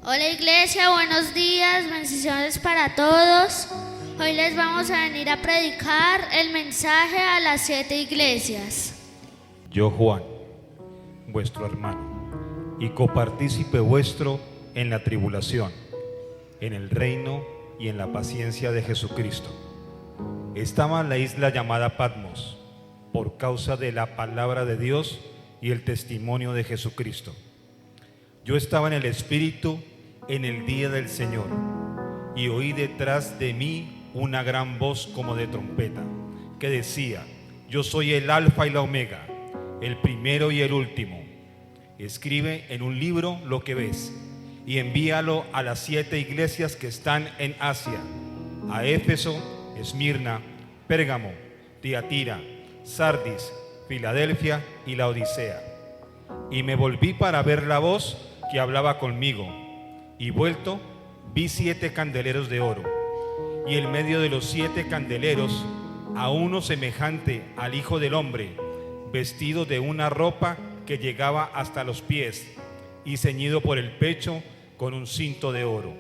Hola iglesia, buenos días, bendiciones para todos. Hoy les vamos a venir a predicar el mensaje a las 7 iglesias. Yo, Juan, vuestro hermano, y copartícipe vuestro en la tribulación, en el reino y en la paciencia de Jesucristo. Estaba en la isla llamada Patmos, por causa de la palabra de Dios y el testimonio de Jesucristo. Yo estaba en el Espíritu en el día del Señor, y oí detrás de mí una gran voz como de trompeta, que decía: yo soy el Alfa y la Omega, el primero y el último. Escribe en un libro lo que ves, y envíalo a las 7 iglesias que están en Asia: a Éfeso, Esmirna, Pérgamo, Tiatira, Sardis, Filadelfia y la Odisea. Y me volví para ver la voz que hablaba conmigo, y vuelto vi 7 candeleros de oro, y en medio de los 7 candeleros a uno semejante al Hijo del Hombre, vestido de una ropa que llegaba hasta los pies, y ceñido por el pecho con un cinto de oro.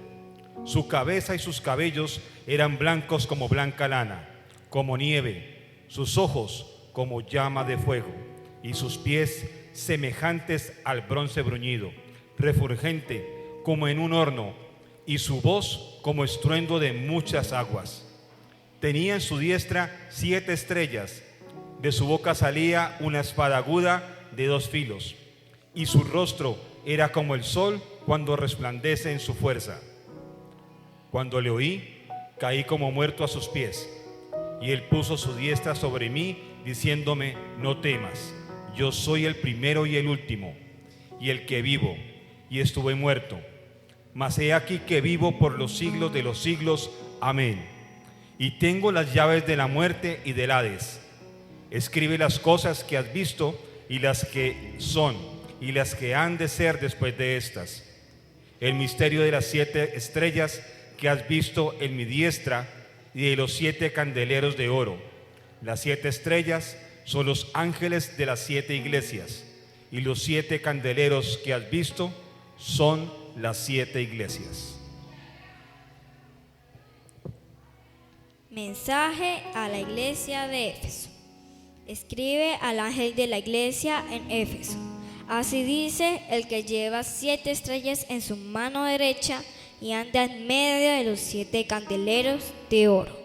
Su cabeza y sus cabellos eran blancos como blanca lana, como nieve, sus ojos como llama de fuego, y sus pies semejantes al bronce bruñido, refulgente como en un horno, y su voz como estruendo de muchas aguas. Tenía en su diestra 7 estrellas, de su boca salía una espada aguda de 2 filos, y su rostro era como el sol cuando resplandece en su fuerza. Cuando le oí, caí como muerto a sus pies, y él puso su diestra sobre mí, diciéndome: no temas, yo soy el primero y el último, y el que vivo, y estuve muerto, mas he aquí que vivo por los siglos de los siglos. Amén. Y tengo las llaves de la muerte y del Hades. Escribe las cosas que has visto, y las que son, y las que han de ser después de estas. El misterio de las 7 estrellas que has visto en mi diestra, y de los 7 candeleros de oro. Las 7 estrellas son los ángeles de las 7 iglesias, y los 7 candeleros que has visto son las 7 iglesias. Mensaje a la iglesia de Éfeso. Escribe al ángel de la iglesia en Éfeso. Así dice el que lleva 7 estrellas en su mano derecha y anda en medio de los 7 candeleros de oro.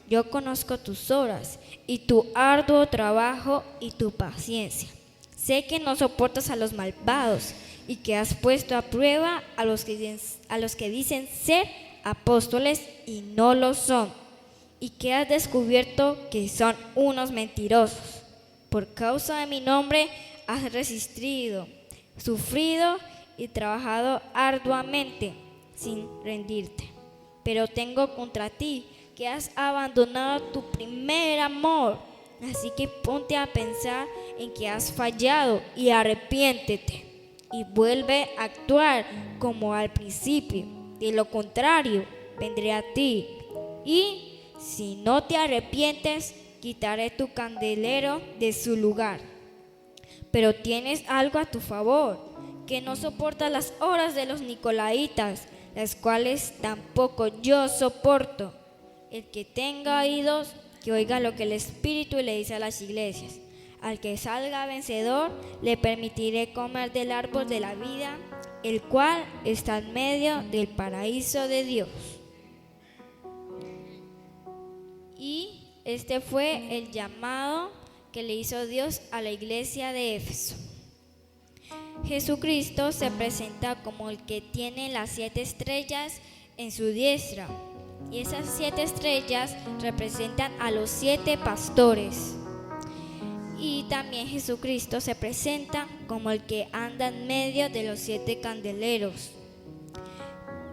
Yo conozco tus obras y tu arduo trabajo y tu paciencia. Sé que no soportas a los malvados y que has puesto a prueba a los que dicen ser apóstoles y no lo son, y que has descubierto que son unos mentirosos. Por causa de mi nombre has resistido, sufrido y trabajado arduamente sin rendirte. Pero tengo contra ti que has abandonado tu primer amor. Así que ponte a pensar en que has fallado y arrepiéntete, y vuelve a actuar como al principio. De lo contrario, vendré a ti, y si no te arrepientes, quitaré tu candelero de su lugar. Pero tienes algo a tu favor, que no soportas las obras de los nicolaítas, las cuales tampoco yo soporto. El que tenga oídos, que oiga lo que el Espíritu le dice a las iglesias. Al que salga vencedor, le permitiré comer del árbol de la vida, el cual está en medio del paraíso de Dios. Y este fue el llamado que le hizo Dios a la iglesia de Éfeso. Jesucristo se presenta como el que tiene las 7 estrellas en su diestra. Y esas 7 estrellas representan a los 7 pastores. Y también Jesucristo se presenta como el que anda en medio de los 7 candeleros.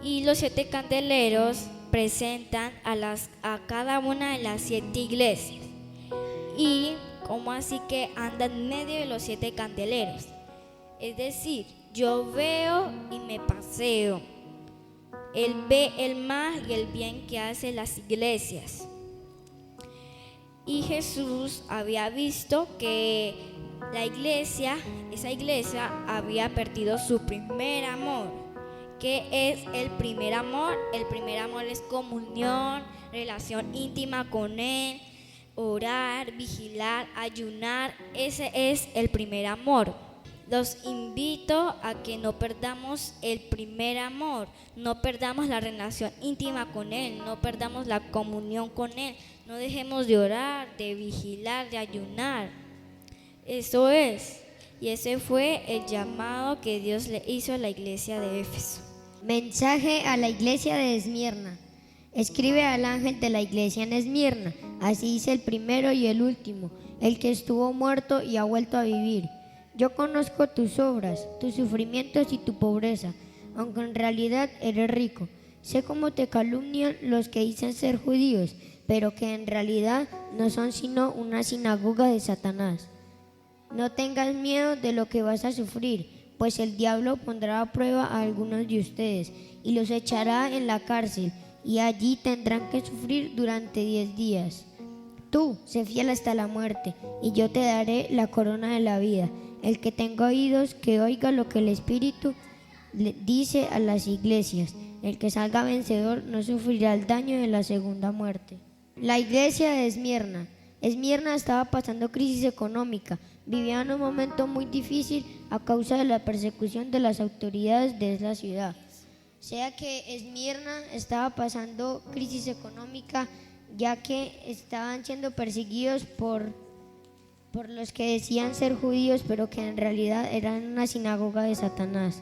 Y los 7 candeleros presentan a cada una de las 7 iglesias. Y como así que anda en medio de los 7 candeleros. Es decir, yo veo y me paseo. Él ve el mal y el bien que hacen las iglesias. Y Jesús había visto que esa iglesia había perdido su primer amor, ¿Qué es el primer amor? El primer amor es comunión, relación íntima con Él, orar, vigilar, ayunar. Ese es el primer amor. Los invito a que no perdamos el primer amor, no perdamos la relación íntima con Él, no perdamos la comunión con Él, no dejemos de orar, de vigilar, de ayunar. Eso es, y ese fue el llamado que Dios le hizo a la iglesia de Éfeso. Mensaje a la iglesia de Esmirna. Escribe al ángel de la iglesia en Esmirna. Así dice el primero y el último, el que estuvo muerto y ha vuelto a vivir. Yo conozco tus obras, tus sufrimientos y tu pobreza, aunque en realidad eres rico. Sé cómo te calumnian los que dicen ser judíos, pero que en realidad no son sino una sinagoga de Satanás. No tengas miedo de lo que vas a sufrir, pues el diablo pondrá a prueba a algunos de ustedes y los echará en la cárcel, y allí tendrán que sufrir durante 10 días. Tú, sé fiel hasta la muerte, y yo te daré la corona de la vida. El que tenga oídos, que oiga lo que el Espíritu le dice a las iglesias. El que salga vencedor no sufrirá el daño de la segunda muerte. La iglesia de Esmirna. Esmirna estaba pasando crisis económica. Vivía en un momento muy difícil a causa de la persecución de las autoridades de esa ciudad. O sea que Esmirna estaba pasando crisis económica, ya que estaban siendo perseguidos por los que decían ser judíos, pero que en realidad eran una sinagoga de Satanás.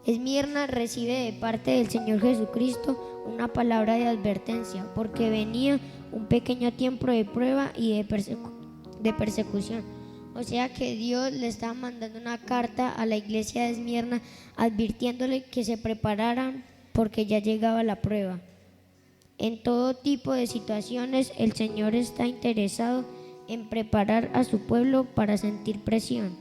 Esmirna recibe de parte del Señor Jesucristo una palabra de advertencia, porque venía un pequeño tiempo de prueba y de persecución. O sea que Dios le estaba mandando una carta a la iglesia de Esmirna advirtiéndole que se prepararan porque ya llegaba la prueba. En todo tipo de situaciones el Señor está interesado en preparar a su pueblo para sentir presión.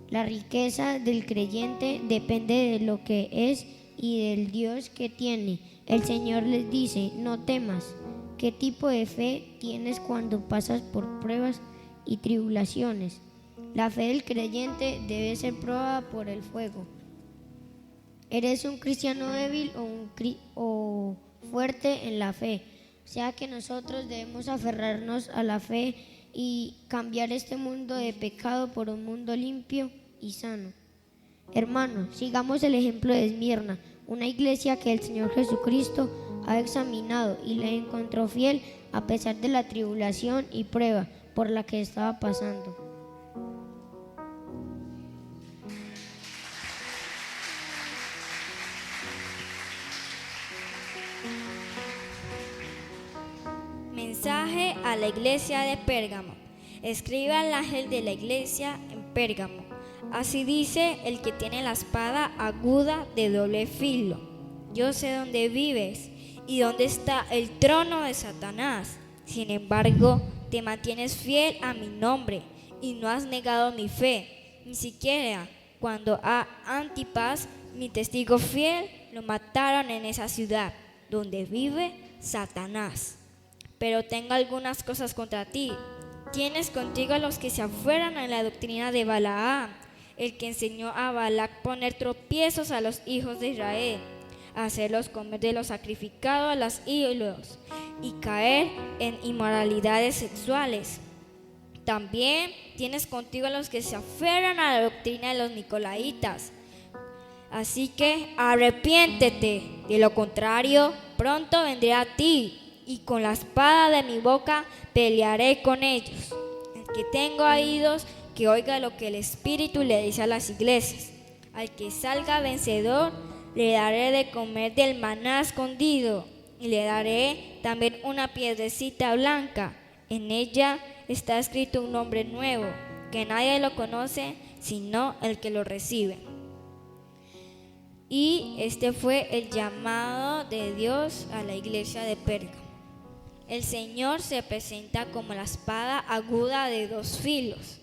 La riqueza del creyente depende de lo que es y del Dios que tiene. El Señor les dice: no temas. ¿Qué tipo de fe tienes cuando pasas por pruebas y tribulaciones? La fe del creyente debe ser probada por el fuego. ¿Eres un cristiano débil o fuerte en la fe? O sea que nosotros debemos aferrarnos a la fe y cambiar este mundo de pecado por un mundo limpio y sano. Hermanos, sigamos el ejemplo de Esmirna, una iglesia que el Señor Jesucristo ha examinado y la encontró fiel a pesar de la tribulación y prueba por la que estaba pasando. Mensaje a la iglesia de Pérgamo. Escribe al ángel de la iglesia en Pérgamo. Así dice el que tiene la espada aguda de doble filo. Yo sé dónde vives y dónde está el trono de Satanás. Sin embargo, te mantienes fiel a mi nombre y no has negado mi fe, ni siquiera cuando a Antipas, mi testigo fiel, lo mataron en esa ciudad donde vive Satanás. Pero tengo algunas cosas contra ti. Tienes contigo a los que se aferran a la doctrina de Balaam, el que enseñó a Balac poner tropiezos a los hijos de Israel, hacerlos comer de lo sacrificado a los ídolos y caer en inmoralidades sexuales. También tienes contigo a los que se aferran a la doctrina de los nicolaitas. Así que arrepiéntete, de lo contrario, pronto vendré a ti y con la espada de mi boca pelearé con ellos. El que tenga oídos, que oiga lo que el Espíritu le dice a las iglesias. Al que salga vencedor, le daré de comer del maná escondido y le daré también una piedrecita blanca. En ella está escrito un nombre nuevo, que nadie lo conoce sino el que lo recibe. Y este fue el llamado de Dios a la iglesia de Pérgamo. El Señor se presenta como la espada aguda de dos filos.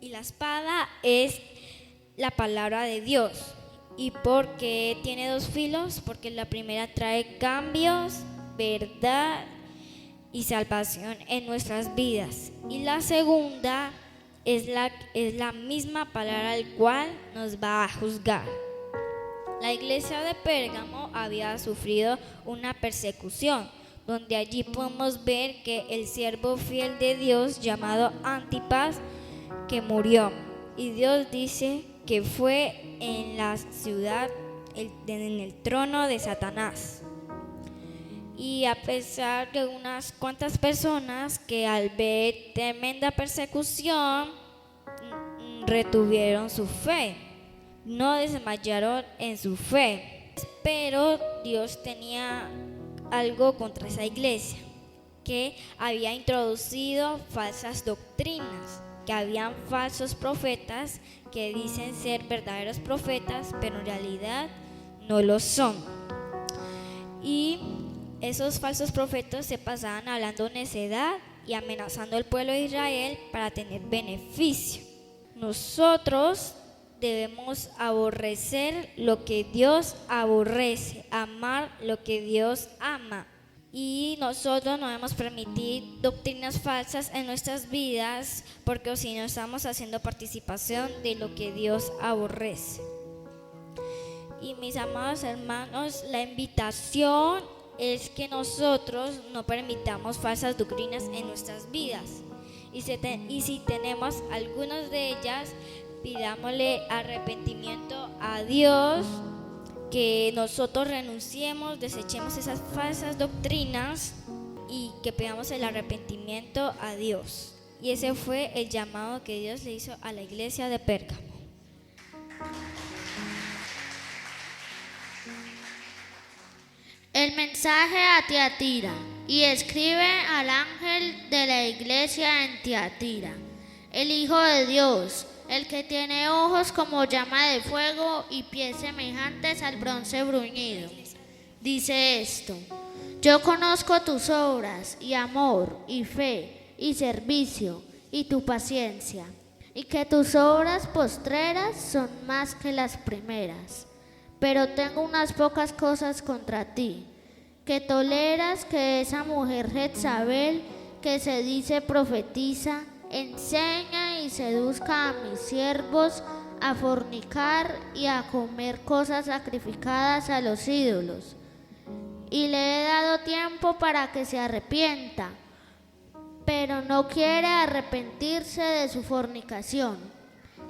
Y la espada es la palabra de Dios. ¿Y por qué tiene dos filos? Porque la primera trae cambios, verdad y salvación en nuestras vidas. Y la segunda es la misma palabra al cual nos va a juzgar. La iglesia de Pérgamo había sufrido una persecución, donde allí podemos ver que el siervo fiel de Dios llamado Antipas que murió, y Dios dice que fue en la ciudad, en el trono de Satanás. Y a pesar de unas cuantas personas que al ver tremenda persecución retuvieron su fe, no desmayaron en su fe, pero Dios tenía algo contra esa iglesia, que había introducido falsas doctrinas, que habían falsos profetas que dicen ser verdaderos profetas, pero en realidad no lo son. Y esos falsos profetas se pasaban hablando necedad y amenazando al pueblo de Israel para tener beneficio. Nosotros debemos aborrecer lo que Dios aborrece, amar lo que Dios ama. Y nosotros no debemos permitir doctrinas falsas en nuestras vidas, porque si no estamos haciendo participación de lo que Dios aborrece. Y mis amados hermanos, la invitación es que nosotros no permitamos falsas doctrinas en nuestras vidas. Y si tenemos algunas de ellas, pidámosle arrepentimiento a Dios, que nosotros renunciemos, desechemos esas falsas doctrinas y que pidamos el arrepentimiento a Dios. Y ese fue el llamado que Dios le hizo a la iglesia de Pérgamo. El mensaje a Tiatira. Y escribe al ángel de la iglesia en Tiatira, el Hijo de Dios, el que tiene ojos como llama de fuego y pies semejantes al bronce bruñido. Dice esto: yo conozco tus obras y amor y fe y servicio y tu paciencia, y que tus obras postreras son más que las primeras. Pero tengo unas pocas cosas contra ti, que toleras que esa mujer Jezabel, que se dice profetiza, enseña y seduzca a mis siervos a fornicar y a comer cosas sacrificadas a los ídolos. Y le he dado tiempo para que se arrepienta, pero no quiere arrepentirse de su fornicación.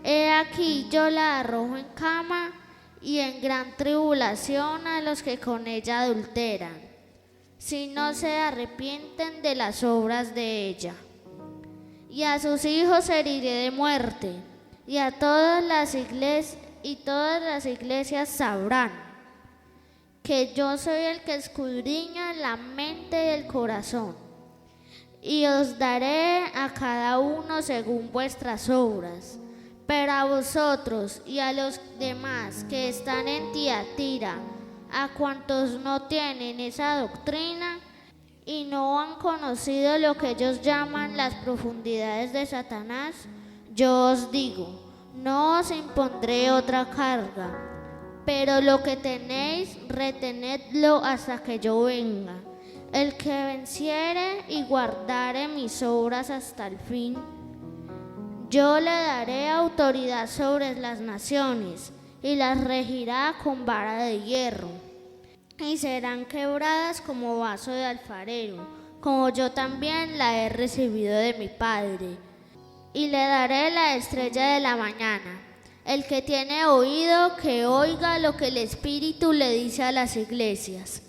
He aquí yo la arrojo en cama y en gran tribulación a los que con ella adulteran, si no se arrepienten de las obras de ella. Y a sus hijos heriré de muerte, y a todas las iglesias sabrán que yo soy el que escudriña la mente y el corazón, y os daré a cada uno según vuestras obras. Pero a vosotros y a los demás que están en Tiatira, a cuantos no tienen esa doctrina y no han conocido lo que ellos llaman las profundidades de Satanás, yo os digo, no os impondré otra carga, pero lo que tenéis, retenedlo hasta que yo venga. El que venciere y guardare mis obras hasta el fin, yo le daré autoridad sobre las naciones y las regirá con vara de hierro, y serán quebradas como vaso de alfarero, como yo también la he recibido de mi Padre. Y le daré la estrella de la mañana. El que tiene oído, que oiga lo que el Espíritu le dice a las iglesias.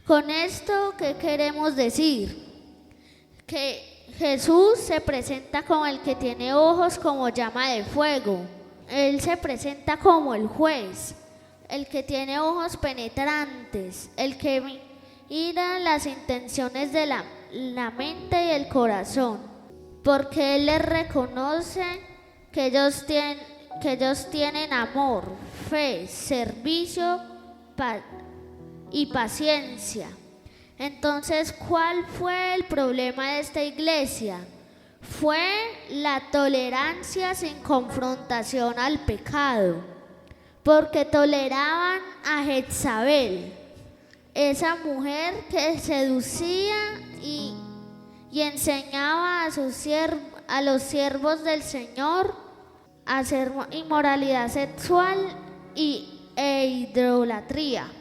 Con esto, ¿qué queremos decir? Que Jesús se presenta como el que tiene ojos como llama de fuego. Él se presenta como el juez, el que tiene ojos penetrantes, el que mira las intenciones de la mente y el corazón, porque Él les reconoce que ellos tienen amor, fe, servicio y paciencia. Entonces, ¿cuál fue el problema de esta iglesia? Fue la tolerancia sin confrontación al pecado, porque toleraban a Jezabel, esa mujer que seducía y enseñaba a los siervos del Señor a hacer inmoralidad sexual y e idolatría.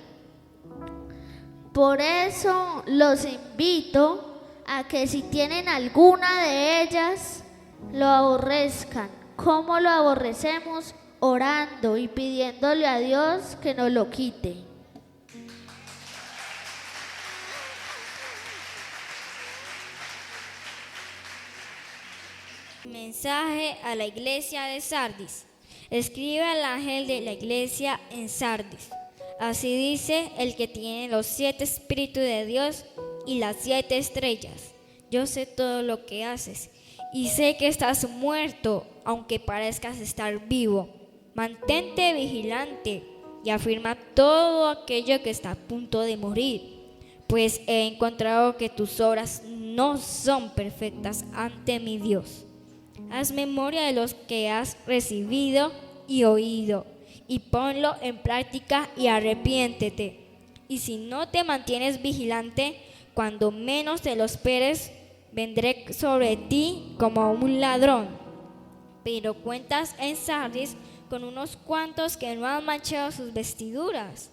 Por eso los invito a que si tienen alguna de ellas, lo aborrezcan. ¿Cómo lo aborrecemos? Orando y pidiéndole a Dios que nos lo quite. Mensaje a la iglesia de Sardis. Escribe al ángel de la iglesia en Sardis. Así dice el que tiene los 7 espíritus de Dios y las 7 estrellas. Yo sé todo lo que haces y sé que estás muerto, aunque parezcas estar vivo. Mantente vigilante y afirma todo aquello que está a punto de morir, pues he encontrado que tus obras no son perfectas ante mi Dios. Haz memoria de los que has recibido y oído, y ponlo en práctica y arrepiéntete. Y si no te mantienes vigilante, cuando menos te lo esperes, vendré sobre ti como un ladrón. Pero cuentas en Sardis con unos cuantos que no han manchado sus vestiduras.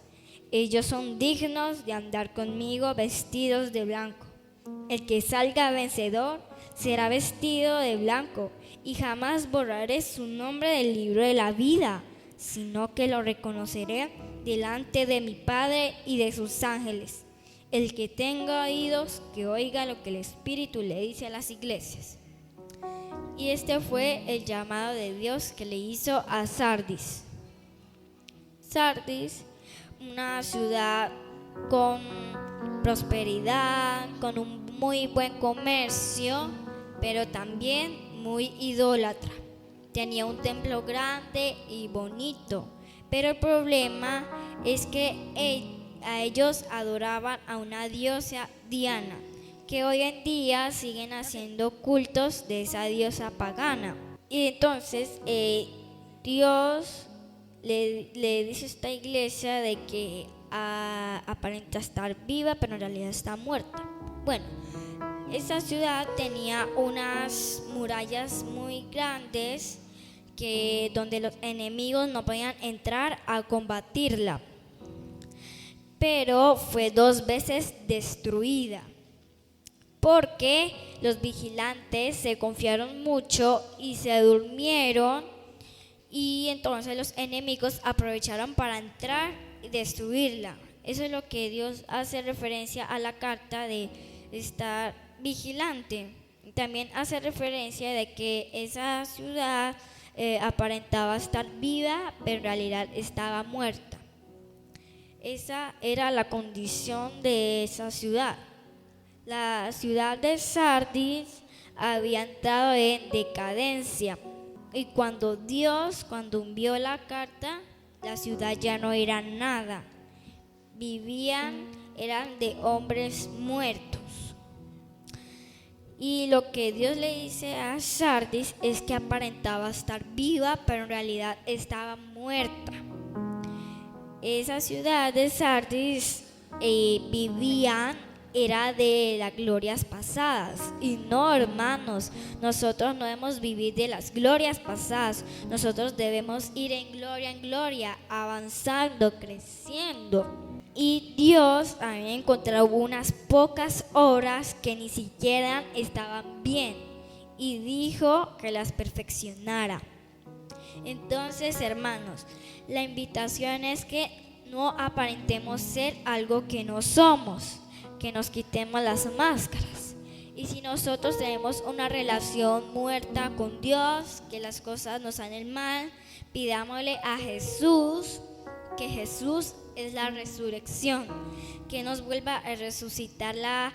Ellos son dignos de andar conmigo vestidos de blanco. El que salga vencedor será vestido de blanco, y jamás borraré su nombre del libro de la vida, sino que lo reconoceré delante de mi Padre y de sus ángeles. El que tenga oídos, que oiga lo que el Espíritu le dice a las iglesias. Y este fue el llamado de Dios que le hizo a Sardis. Sardis, una ciudad con prosperidad, con un muy buen comercio, pero también muy idólatra. Tenía un templo grande y bonito, pero el problema es que a ellos adoraban a una diosa Diana, que hoy en día siguen haciendo cultos de esa diosa pagana. Y entonces Dios le dice a esta iglesia de que aparenta estar viva, pero en realidad está muerta. Bueno, esta ciudad tenía unas murallas muy grandes donde los enemigos no podían entrar a combatirla, pero fue 2 veces destruida porque los vigilantes se confiaron mucho y se durmieron, y entonces los enemigos aprovecharon para entrar y destruirla. Eso es lo que Dios hace referencia a la carta de estar vigilante. También hace referencia de que esa ciudad aparentaba estar viva, pero en realidad estaba muerta. Esa era la condición de esa ciudad. La ciudad de Sardis había entrado en decadencia, y cuando envió la carta, la ciudad ya no era nada. Eran de hombres muertos. Y lo que Dios le dice a Sardis es que aparentaba estar viva, pero en realidad estaba muerta. Esa ciudad de Sardis era de las glorias pasadas. Y no, hermanos, nosotros no debemos vivir de las glorias pasadas. Nosotros debemos ir en gloria, avanzando, creciendo. Y Dios había encontrado unas pocas obras que ni siquiera estaban bien, y dijo que las perfeccionara. Entonces, hermanos, la invitación es que no aparentemos ser algo que no somos, que nos quitemos las máscaras. Y si nosotros tenemos una relación muerta con Dios, que las cosas nos salen mal, pidámosle a Jesús, que Jesús es la resurrección, que nos vuelva a resucitar la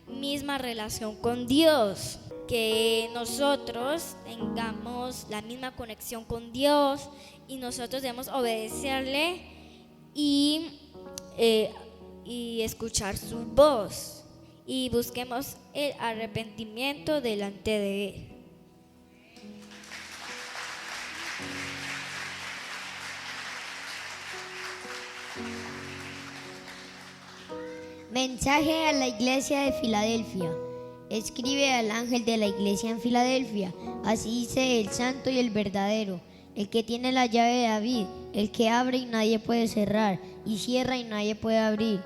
misma relación con Dios, que nosotros tengamos la misma conexión con Dios, y nosotros debemos obedecerle y escuchar su voz, y busquemos el arrepentimiento delante de Él. Mensaje a la iglesia de Filadelfia. Escribe al ángel de la iglesia en Filadelfia. Así dice el santo y el verdadero, el que tiene la llave de David, el que abre y nadie puede cerrar, y cierra y nadie puede abrir.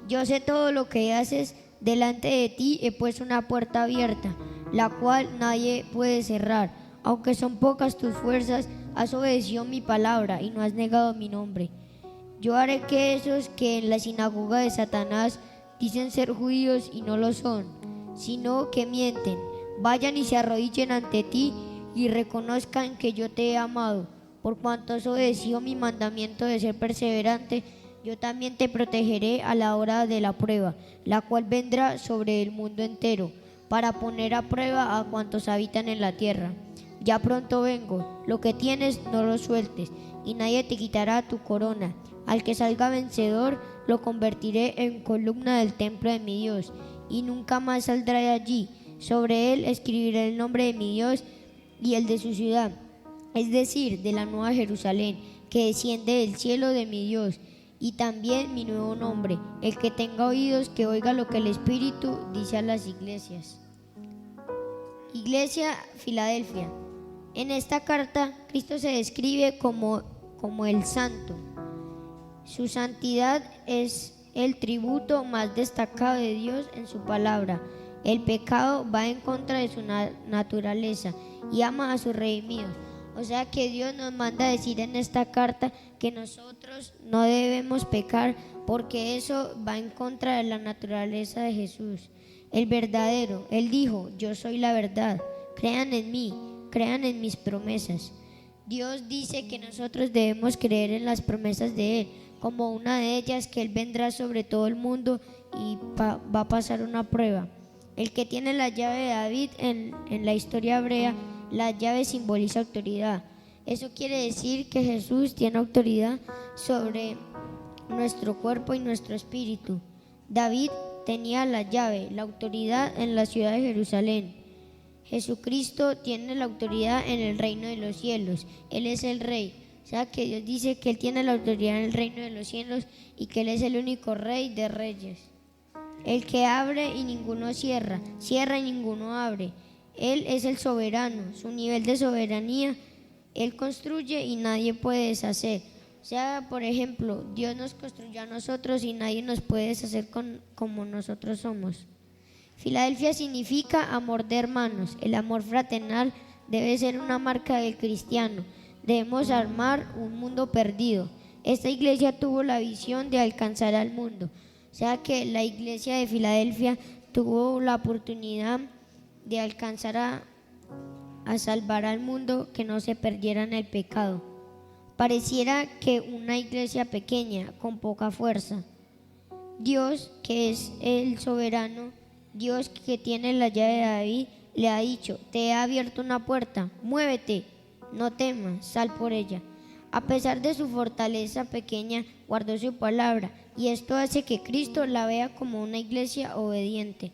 Yo sé todo lo que haces, delante de ti he puesto una puerta abierta, la cual nadie puede cerrar. Aunque son pocas tus fuerzas, has obedecido mi palabra y no has negado mi nombre. Yo haré que esos que en la sinagoga de Satanás dicen ser judíos y no lo son, sino que mienten, vayan y se arrodillen ante ti y reconozcan que yo te he amado. Por cuanto has obedecido mi mandamiento de ser perseverante, yo también te protegeré a la hora de la prueba, la cual vendrá sobre el mundo entero, para poner a prueba a cuantos habitan en la tierra. Ya pronto vengo, lo que tienes no lo sueltes, y nadie te quitará tu corona. Al que salga vencedor, lo convertiré en columna del templo de mi Dios, y nunca más saldrá de allí. Sobre él escribiré el nombre de mi Dios y el de su ciudad, es decir, de la nueva Jerusalén, que desciende del cielo de mi Dios, y también mi nuevo nombre. El que tenga oídos, que oiga lo que el Espíritu dice a las iglesias. Iglesia Filadelfia. En esta carta, Cristo se describe como el santo. Su santidad es el tributo más destacado de Dios en su palabra. El pecado va en contra de su naturaleza y ama a sus redimidos. O sea que Dios nos manda a decir en esta carta que nosotros no debemos pecar, porque eso va en contra de la naturaleza de Jesús, el verdadero. Él dijo: yo soy la verdad, crean en mí, crean en mis promesas. Dios dice que nosotros debemos creer en las promesas de Él, como una de ellas, que Él vendrá sobre todo el mundo y va a pasar una prueba. El que tiene la llave de David en la historia hebrea, la llave simboliza autoridad. Eso quiere decir que Jesús tiene autoridad sobre nuestro cuerpo y nuestro espíritu. David tenía la llave, la autoridad en la ciudad de Jerusalén. Jesucristo tiene la autoridad en el reino de los cielos. Él es el Rey. O sea que Dios dice que Él tiene la autoridad en el reino de los cielos y que Él es el único Rey de reyes. El que abre y ninguno cierra, cierra y ninguno abre. Él es el soberano, su nivel de soberanía. Él construye y nadie puede deshacer. O sea, por ejemplo, Dios nos construyó a nosotros y nadie nos puede deshacer como nosotros somos. Filadelfia significa amor de hermanos. El amor fraternal debe ser una marca del cristiano. Debemos armar un mundo perdido. Esta iglesia tuvo la visión de alcanzar al mundo. O sea que la iglesia de Filadelfia tuvo la oportunidad de alcanzar a salvar al mundo, que no se perdiera en el pecado. Pareciera que una iglesia pequeña, con poca fuerza. Dios, que es el soberano, Dios que tiene la llave de David, le ha dicho: te he abierto una puerta, muévete, no temas, sal por ella. A pesar de su fortaleza pequeña, guardó su palabra, y esto hace que Cristo la vea como una iglesia obediente.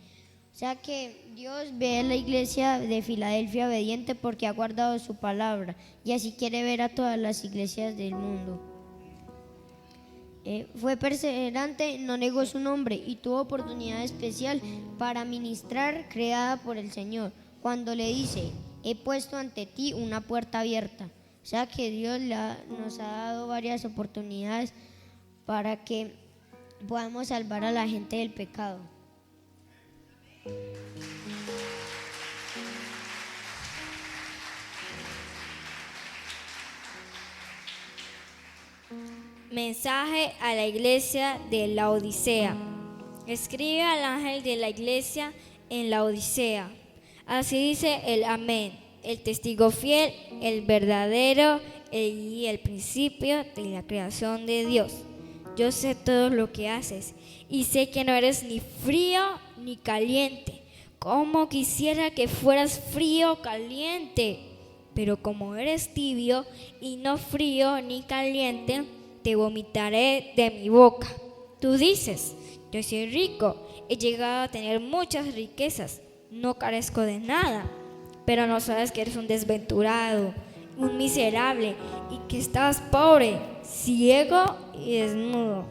O sea que Dios ve a la iglesia de Filadelfia obediente porque ha guardado su palabra, y así quiere ver a todas las iglesias del mundo. Fue perseverante, no negó su nombre y tuvo oportunidad especial para ministrar, creada por el Señor, cuando le dice: he puesto ante ti una puerta abierta. O sea que Dios nos ha dado varias oportunidades para que podamos salvar a la gente del pecado. Mensaje a la iglesia de la Odisea. Escribe al ángel de la iglesia en la Odisea. Así dice el Amén, el testigo fiel, el verdadero y el principio de la creación de Dios. Yo sé todo lo que haces y sé que no eres ni frío ni caliente. Como quisiera que fueras frío o caliente, pero como eres tibio y no frío ni caliente, te vomitaré de mi boca. Tú dices: yo soy rico, he llegado a tener muchas riquezas, no carezco de nada, pero no sabes que eres un desventurado, un miserable y que estás pobre, ciego y desnudo.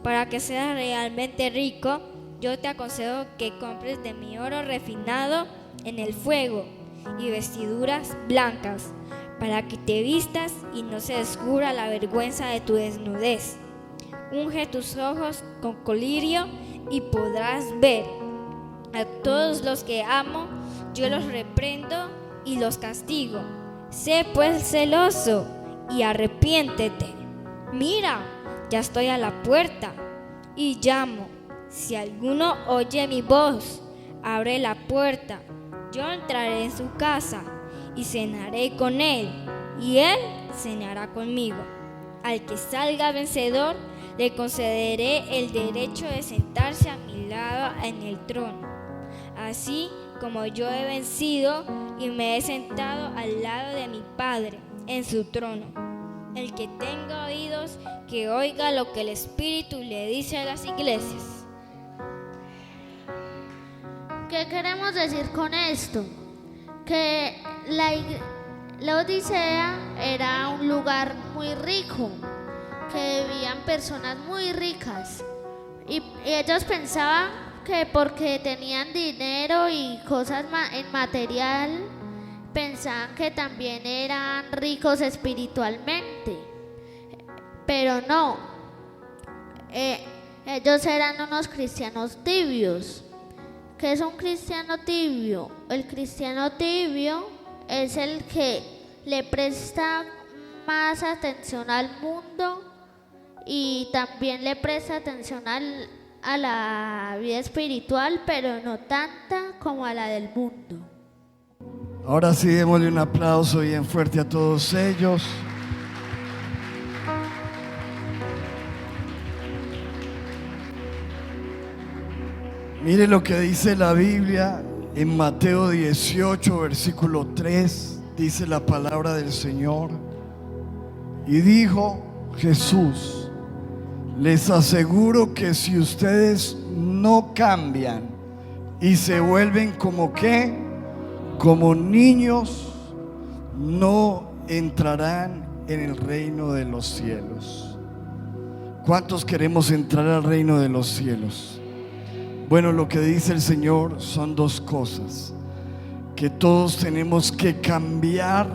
Para que seas realmente rico, yo te aconsejo que compres de mi oro refinado en el fuego y vestiduras blancas, para que te vistas y no se descubra la vergüenza de tu desnudez. Unge tus ojos con colirio y podrás ver. A todos los que amo, yo los reprendo y los castigo. Sé pues celoso y arrepiéntete. Mira, ya estoy a la puerta y llamo. Si alguno oye mi voz, abre la puerta. Yo entraré en su casa y cenaré con él, y él cenará conmigo. Al que salga vencedor, le concederé el derecho de sentarse a mi lado en el trono, así como yo he vencido y me he sentado al lado de mi Padre en su trono. El que tenga oídos, que oiga lo que el Espíritu le dice a las iglesias. ¿Qué queremos decir con esto? Que la Odisea era un lugar muy rico, que vivían personas muy ricas, y ellos pensaban que porque tenían dinero y cosas en material, pensaban que también eran ricos espiritualmente, pero no. Ellos eran unos cristianos tibios. ¿Qué es un cristiano tibio? El cristiano tibio es el que le presta más atención al mundo y también le presta atención a la vida espiritual, pero no tanta como a la del mundo. Ahora sí, démosle un aplauso bien fuerte a todos ellos. Mire lo que dice la Biblia en Mateo 18, versículo 3. Dice la palabra del Señor. Y dijo Jesús: les aseguro que si ustedes no cambian y se vuelven como ¿qué? Como niños, no entrarán en el reino de los cielos. ¿Cuántos queremos entrar al reino de los cielos? Bueno, lo que dice el Señor son dos cosas: que todos tenemos que cambiar,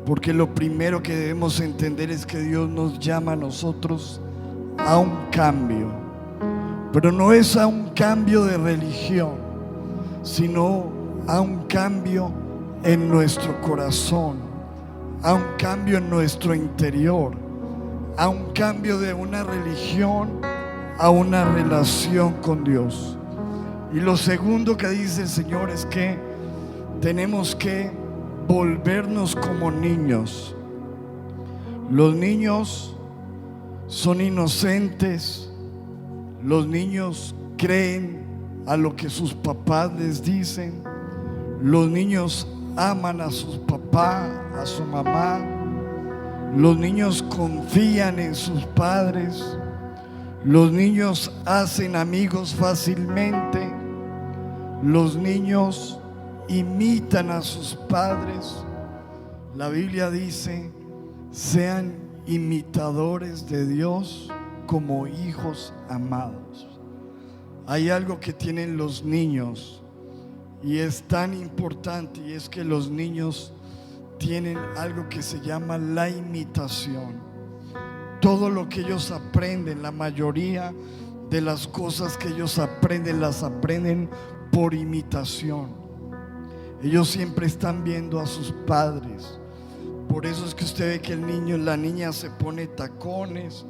porque lo primero que debemos entender es que Dios nos llama a nosotros a un cambio, pero no es a un cambio de religión, sino a un cambio en nuestro corazón, a un cambio en nuestro interior, a un cambio de una religión a una relación con Dios. Y lo segundo que dice el Señor es que tenemos que volvernos como niños. Los niños son inocentes, los niños creen a lo que sus papás les dicen, los niños aman a sus papás, a su mamá, los niños confían en sus padres, los niños hacen amigos fácilmente, los niños imitan a sus padres. La Biblia dice: sean imitadores de Dios como hijos amados. Hay algo que tienen los niños y es tan importante, y es que los niños tienen algo que se llama la imitación. Todo lo que ellos aprenden, la mayoría de las cosas que ellos aprenden, las aprenden por imitación. Ellos siempre están viendo a sus padres. Por eso es que usted ve que el niño, la niña se pone tacones,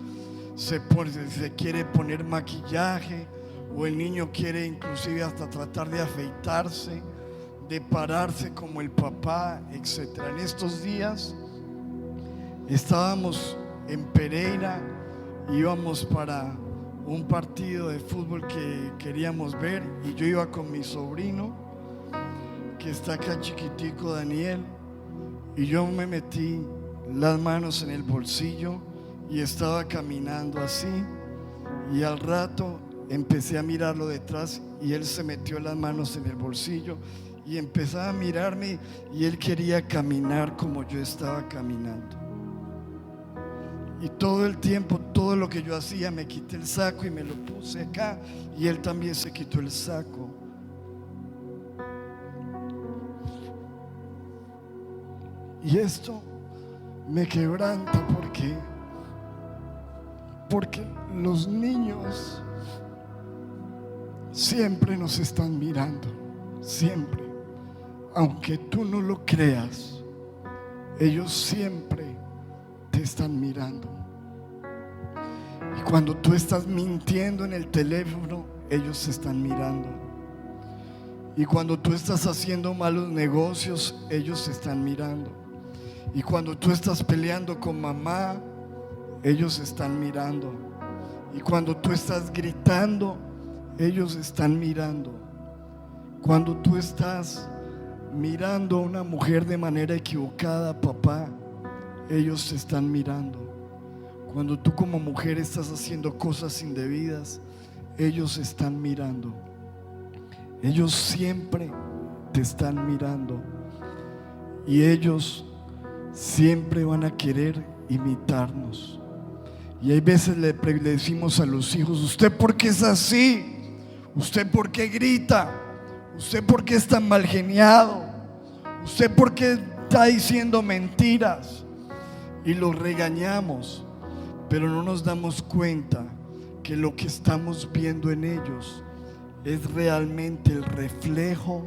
se quiere poner maquillaje, o el niño quiere inclusive hasta tratar de afeitarse, de pararse como el papá, etc. En estos días estábamos en Pereira, íbamos para un partido de fútbol que queríamos ver, y yo iba con mi sobrino que está acá chiquitico, Daniel, y yo me metí las manos en el bolsillo y estaba caminando así, y al rato empecé a mirarlo detrás y él se metió las manos en el bolsillo y empezaba a mirarme, y él quería caminar como yo estaba caminando. Y todo el tiempo, todo lo que yo hacía, me quité el saco y me lo puse acá, y él también se quitó el saco. Y esto me quebranta porque los niños siempre nos están mirando, siempre. Aunque tú no lo creas, ellos siempre te están mirando. Y cuando tú estás mintiendo en el teléfono, ellos te están mirando. Y cuando tú estás haciendo malos negocios, ellos te están mirando. Y cuando tú estás peleando con mamá, ellos están mirando. Y cuando tú estás gritando, ellos están mirando. Cuando tú estás mirando a una mujer de manera equivocada, papá, ellos te están mirando. Cuando tú como mujer estás haciendo cosas indebidas, ellos están mirando. Ellos siempre te están mirando. Y ellos siempre van a querer imitarnos. Y hay veces le decimos a los hijos: ¿usted por qué es así? ¿Usted por qué grita? ¿Usted por qué es tan mal geniado? ¿Usted por qué está diciendo mentiras? Y los regañamos, pero no nos damos cuenta que lo que estamos viendo en ellos es realmente el reflejo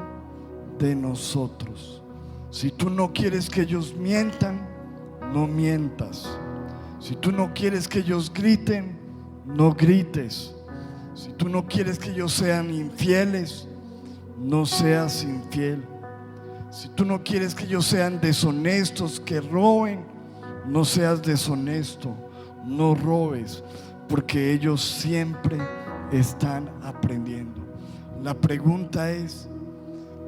de nosotros. Si tú no quieres que ellos mientan, no mientas. Si tú no quieres que ellos griten, no grites. Si tú no quieres que ellos sean infieles, no seas infiel. Si tú no quieres que ellos sean deshonestos, que roben, no seas deshonesto, no robes, porque ellos siempre están aprendiendo. La pregunta es: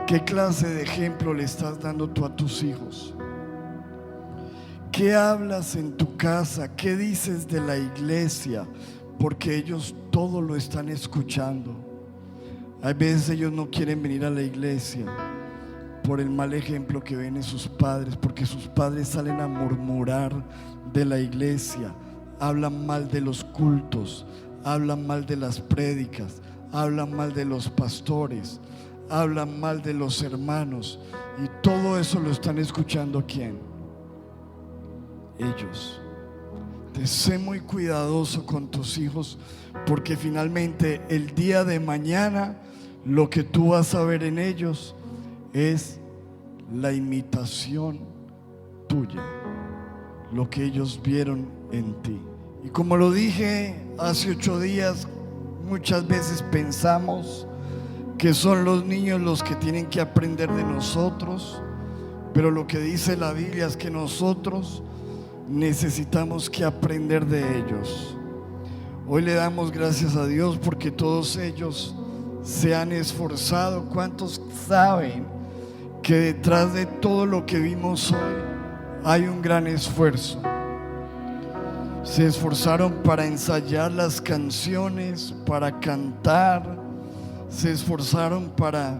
¿qué clase de ejemplo le estás dando tú a tus hijos? ¿Qué hablas en tu casa? ¿Qué dices de la iglesia? Porque ellos todo lo están escuchando. Hay veces ellos no quieren venir a la iglesia por el mal ejemplo que ven en sus padres, porque sus padres salen a murmurar de la iglesia, hablan mal de los cultos, hablan mal de las prédicas, hablan mal de los pastores, hablan mal de los hermanos, y todo eso lo están escuchando ¿quién? Ellos. Te sé muy cuidadoso con tus hijos, porque finalmente el día de mañana lo que tú vas a ver en ellos es la imitación tuya, lo que ellos vieron en ti. Y como lo dije hace 8 días, muchas veces pensamos que son los niños los que tienen que aprender de nosotros, pero lo que dice la Biblia es que nosotros necesitamos que aprender de ellos. Hoy le damos gracias a Dios porque todos ellos se han esforzado. ¿Cuántos saben que detrás de todo lo que vimos hoy hay un gran esfuerzo? Se esforzaron para ensayar las canciones, para cantar, se esforzaron para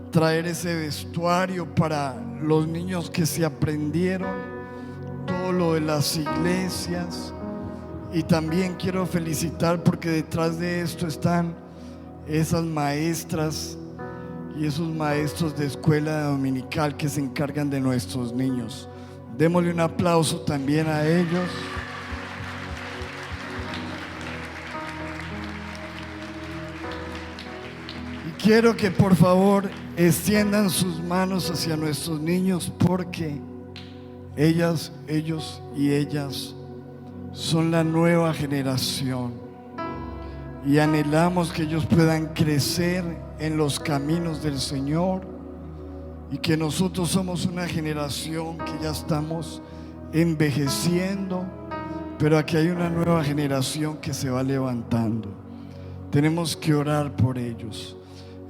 traer ese vestuario para los niños que se aprendieron todo lo de las iglesias. Y también quiero felicitar porque detrás de esto están esas maestras y esos maestros de escuela dominical que se encargan de nuestros niños. Démosle un aplauso también a ellos. Y quiero que por favor extiendan sus manos hacia nuestros niños, porque ellas, ellos y ellas son la nueva generación, y anhelamos que ellos puedan crecer en los caminos del Señor, y que nosotros somos una generación que ya estamos envejeciendo, pero aquí hay una nueva generación que se va levantando. Tenemos que orar por ellos.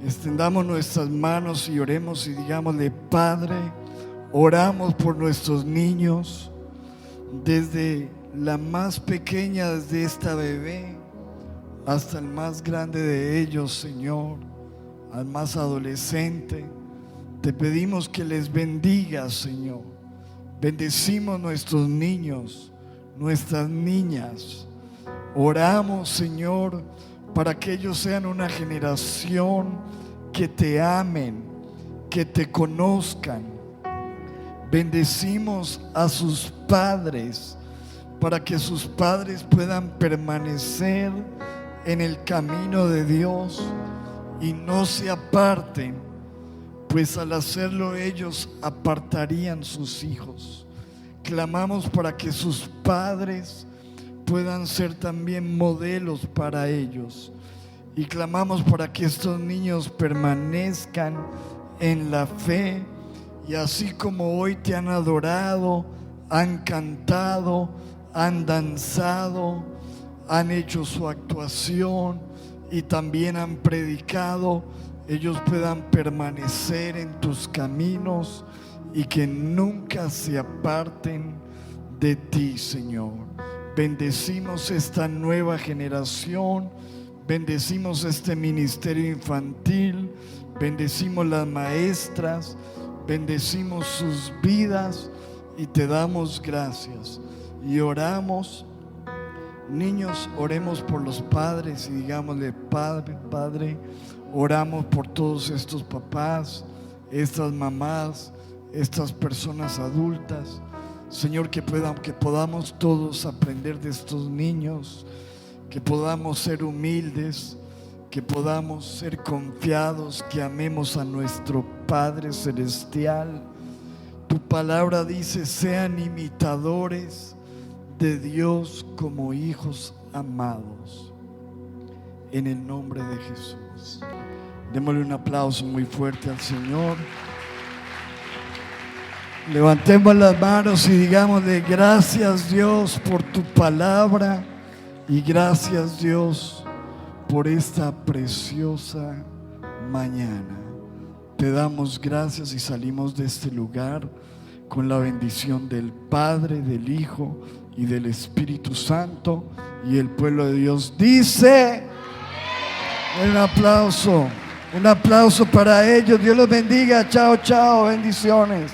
Extendamos nuestras manos y oremos y digámosle: Padre, oramos por nuestros niños, desde la más pequeña, desde esta bebé, hasta el más grande de ellos, Señor, al más adolescente. Te pedimos que les bendigas, Señor. Bendecimos nuestros niños, nuestras niñas. Oramos, Señor, para que ellos sean una generación que te amen, que te conozcan. Bendecimos a sus padres para que sus padres puedan permanecer en el camino de Dios y no se aparten, pues al hacerlo ellos apartarían sus hijos. Clamamos para que sus padres puedan ser también modelos para ellos, y clamamos para que estos niños permanezcan en la fe, y así como hoy te han adorado, han cantado, han danzado, han hecho su actuación y también han predicado, ellos puedan permanecer en tus caminos y que nunca se aparten de ti, Señor. Bendecimos esta nueva generación, bendecimos este ministerio infantil, bendecimos las maestras, bendecimos sus vidas y te damos gracias. Y oramos, niños, oremos por los padres y digámosle: Padre, Padre, oramos por todos estos papás, estas mamás, estas personas adultas, Señor, que podamos todos aprender de estos niños, que podamos ser humildes, que podamos ser confiados, que amemos a nuestro Padre Celestial. Tu palabra dice: sean imitadores de Dios como hijos amados. En el nombre de Jesús. Démosle un aplauso muy fuerte al Señor. Levantemos las manos y digámosle: gracias, Dios, por tu palabra, y gracias, Dios, por esta preciosa mañana. Te damos gracias y salimos de este lugar con la bendición del Padre, del Hijo y del Espíritu Santo. Y el pueblo de Dios dice: un aplauso para ellos. Dios los bendiga. Chao, chao, bendiciones.